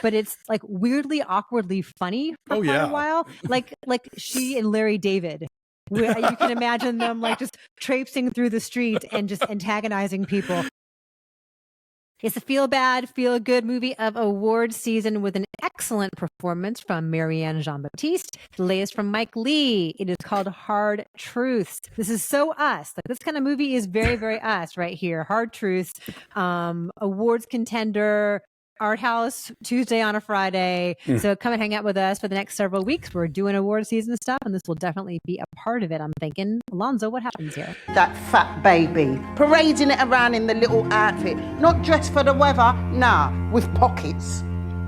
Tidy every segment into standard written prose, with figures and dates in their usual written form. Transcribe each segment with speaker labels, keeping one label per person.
Speaker 1: but it's like weirdly, awkwardly funny for quite a while. Like she and Larry David. You can imagine them like just traipsing through the street and just antagonizing people. It's a feel-bad, feel-good movie of awards season with an excellent performance from Marianne Jean-Baptiste. The latest from Mike Leigh. It is called Hard Truths. This is so us. Like, this kind of movie is very, very us right here. Hard Truths, awards contender, Art House Tuesday on a Friday. So come and hang out with us for the next several weeks. We're doing award season stuff, and this will definitely be a part of it, I'm thinking. Alonso, what happens here?
Speaker 2: That fat baby, parading it around in the little outfit, not dressed for the weather, nah, with pockets.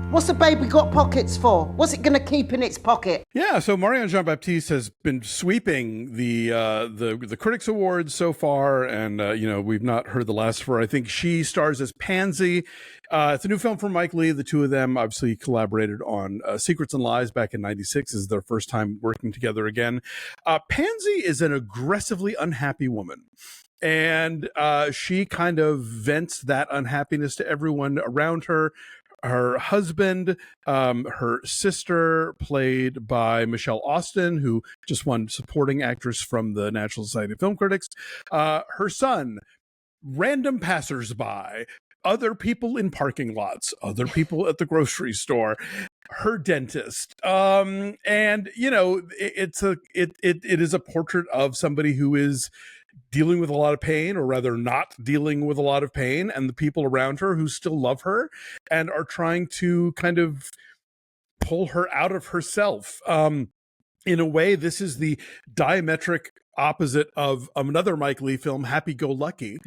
Speaker 2: What's the baby got pockets for? What's it going to keep in its pocket?
Speaker 3: Yeah, so Marianne Jean-Baptiste has been sweeping the Critics Awards so far, and we've not heard the last of her. I think she stars as Pansy. It's a new film from Mike Leigh. The two of them obviously collaborated on Secrets and Lies back in '96. This is their first time working together again. Pansy is an aggressively unhappy woman. And she kind of vents that unhappiness to everyone around her. Her husband, her sister, played by Michele Austin, who just won supporting actress from the National Society of Film Critics. Her son, random passersby, other people in parking lots, other people at the grocery store, her dentist. And you know, it is a portrait of somebody who is dealing with a lot of pain, or rather not dealing with a lot of pain, and the people around her who still love her and are trying to kind of pull her out of herself. In a way, this is the diametric opposite of another Mike Leigh film, Happy Go Lucky,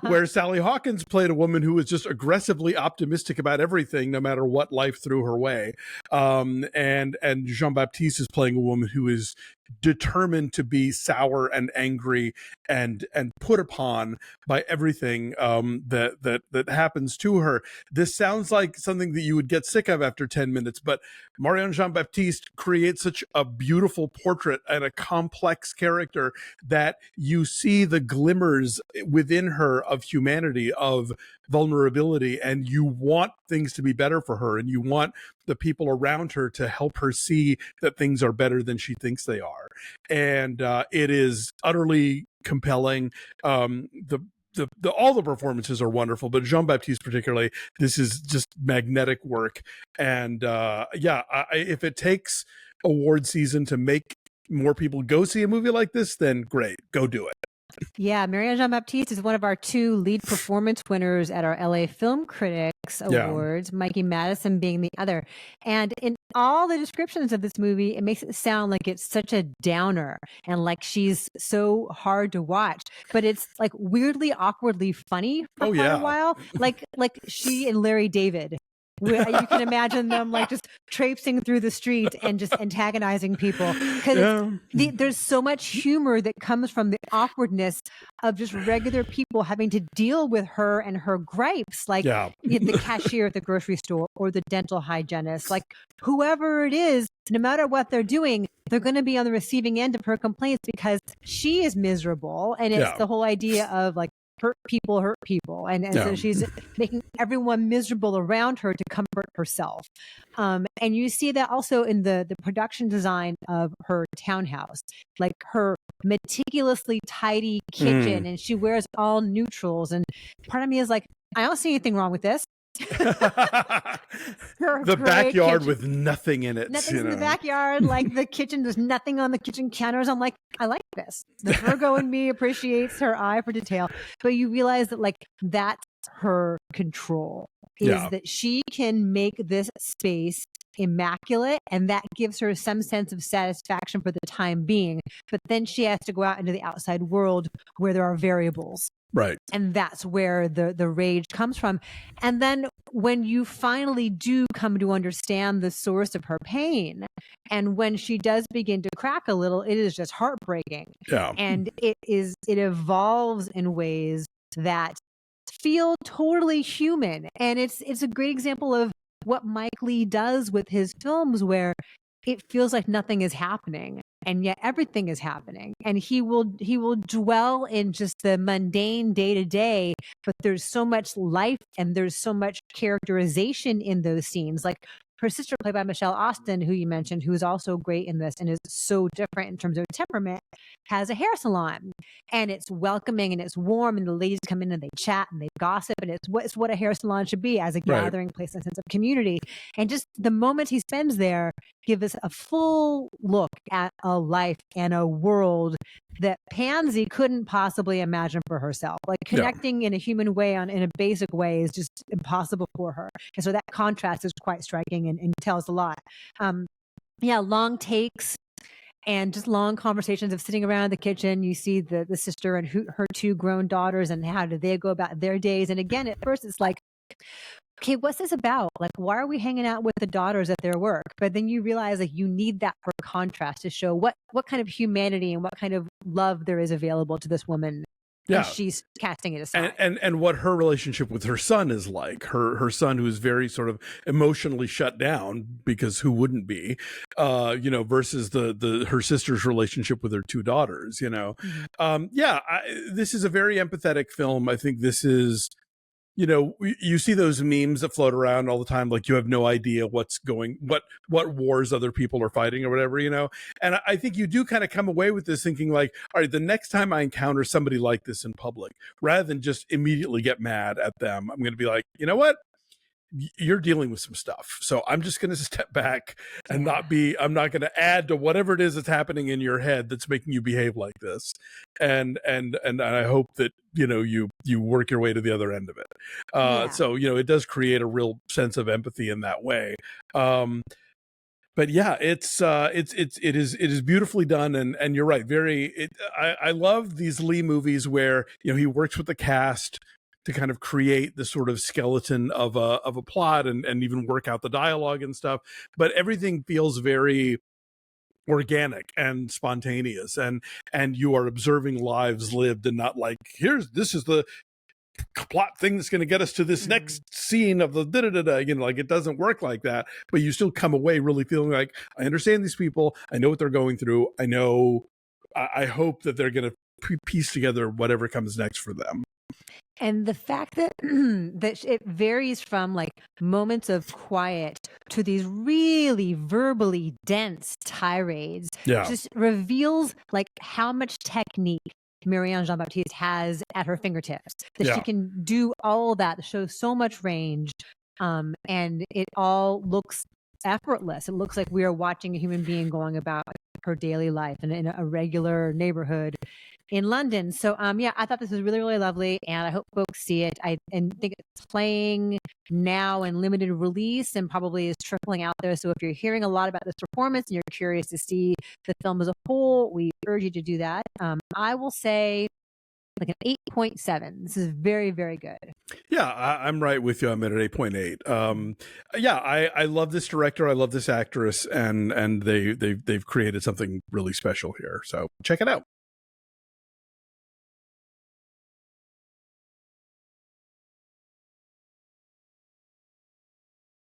Speaker 3: where Sally Hawkins played a woman who was just aggressively optimistic about everything, no matter what life threw her way. And Jean-Baptiste is playing a woman who is determined to be sour and angry and put upon by everything that happens to her. This sounds like something that you would get sick of after 10 minutes, but Marianne Jean-Baptiste creates such a beautiful portrait and a complex character that you see the glimmers within her of humanity, of vulnerability, and you want things to be better for her, and you want the people around her to help her see that things are better than she thinks they are. And it is utterly compelling. All the performances are wonderful, but Jean-Baptiste particularly, this is just magnetic work. And if it takes award season to make more people go see a movie like this, then great, go do it.
Speaker 1: Yeah, Marianne Jean-Baptiste is one of our 2 lead performance winners at our LA Film Critics Awards, Mikey Madison being the other. And in all the descriptions of this movie, it makes it sound like it's such a downer and like she's so hard to watch. But it's like weirdly, awkwardly funny for quite a while. Like she and Larry David. You can imagine them like just traipsing through the street and just antagonizing people, because there's so much humor that comes from the awkwardness of just regular people having to deal with her and her gripes, like the cashier at the grocery store or the dental hygienist, like whoever it is, no matter what they're doing, they're going to be on the receiving end of her complaints because she is miserable. And it's the whole idea of like, hurt people. And so she's making everyone miserable around her to comfort herself. And you see that also in the production design of her townhouse, like her meticulously tidy kitchen, and she wears all neutrals. And part of me is like, I don't see anything wrong with this.
Speaker 3: The backyard with nothing in it.
Speaker 1: Nothing's in the backyard. Like the kitchen, there's nothing on the kitchen counters. I'm like, I like this. The Virgo in me appreciates her eye for detail. But you realize that like that's her control, is that she can make this space immaculate, and that gives her some sense of satisfaction for the time being. But then she has to go out into the outside world where there are variables.
Speaker 3: Right.
Speaker 1: And that's where the rage comes from. And then when you finally do come to understand the source of her pain, and when she does begin to crack a little, it is just heartbreaking. Yeah. And it evolves in ways that feel totally human. And it's a great example of what Mike Leigh does with his films, where it feels like nothing is happening. and yet everything is happening. And he will dwell in just the mundane day to day, but there's so much life and there's so much characterization in those scenes. Like her sister, played by Michele Austin, who you mentioned, who is also great in this and is so different in terms of temperament, has a hair salon, and it's welcoming and it's warm, and the ladies come in and they chat and they gossip, and it's what a hair salon should be, as a gathering place and sense of community. And just the moments he spends there give us a full look at a life and a world that Pansy couldn't possibly imagine for herself. Like connecting in a human way in a basic way is just impossible for her. And so that contrast is quite striking and tells a lot. Long takes and just long conversations of sitting around the kitchen. You see the sister and her two grown daughters, and how do they go about their days. And again, at first it's like, okay, what's this about? Like, why are we hanging out with the daughters at their work? But then you realize, like, you need that for contrast to show what kind of humanity and what kind of love there is available to this woman. Yeah, and she's casting it aside.
Speaker 3: And what her relationship with her son is like. Her son, who is very sort of emotionally shut down, because who wouldn't be, versus her sister's relationship with her two daughters. This is a very empathetic film. I think this is. You see those memes that float around all the time, like you have no idea what wars other people are fighting or whatever, And I think you do kind of come away with this thinking like, all right, the next time I encounter somebody like this in public, rather than just immediately get mad at them, I'm going to be like, you know what? You're dealing with some stuff. So I'm just going to step back and I'm not going to add to whatever it is that's happening in your head that's making you behave like this. And I hope that, you work your way to the other end of it. So, it does create a real sense of empathy in that way. But yeah, it is beautifully done. And you're right. I love these Leigh movies where, he works with the cast to kind of create the sort of skeleton of a plot and even work out the dialogue and stuff. But everything feels very organic and spontaneous, and you are observing lives lived, and not like, this is the plot thing that's going to get us to this next scene of the like it doesn't work like that. But you still come away really feeling like, I understand these people, I know what they're going through, I hope that they're going to piece together whatever comes next for them.
Speaker 1: And the fact that that it varies from like moments of quiet to these really verbally dense tirades just reveals like how much technique Marianne Jean-Baptiste has at her fingertips, that she can do all that, shows so much range, and it all looks effortless. It looks like we are watching a human being going about her daily life in a regular neighborhood in London. So I thought this was really, really lovely, and I hope folks see it. I think it's playing now in limited release and probably is trickling out there. So if you're hearing a lot about this performance and you're curious to see the film as a whole, we urge you to do that. I will say like an 8.7. This is very, very good.
Speaker 3: Yeah, I'm right with you. I'm at an 8.8. I love this director. I love this actress, and they've created something really special here. So check it out.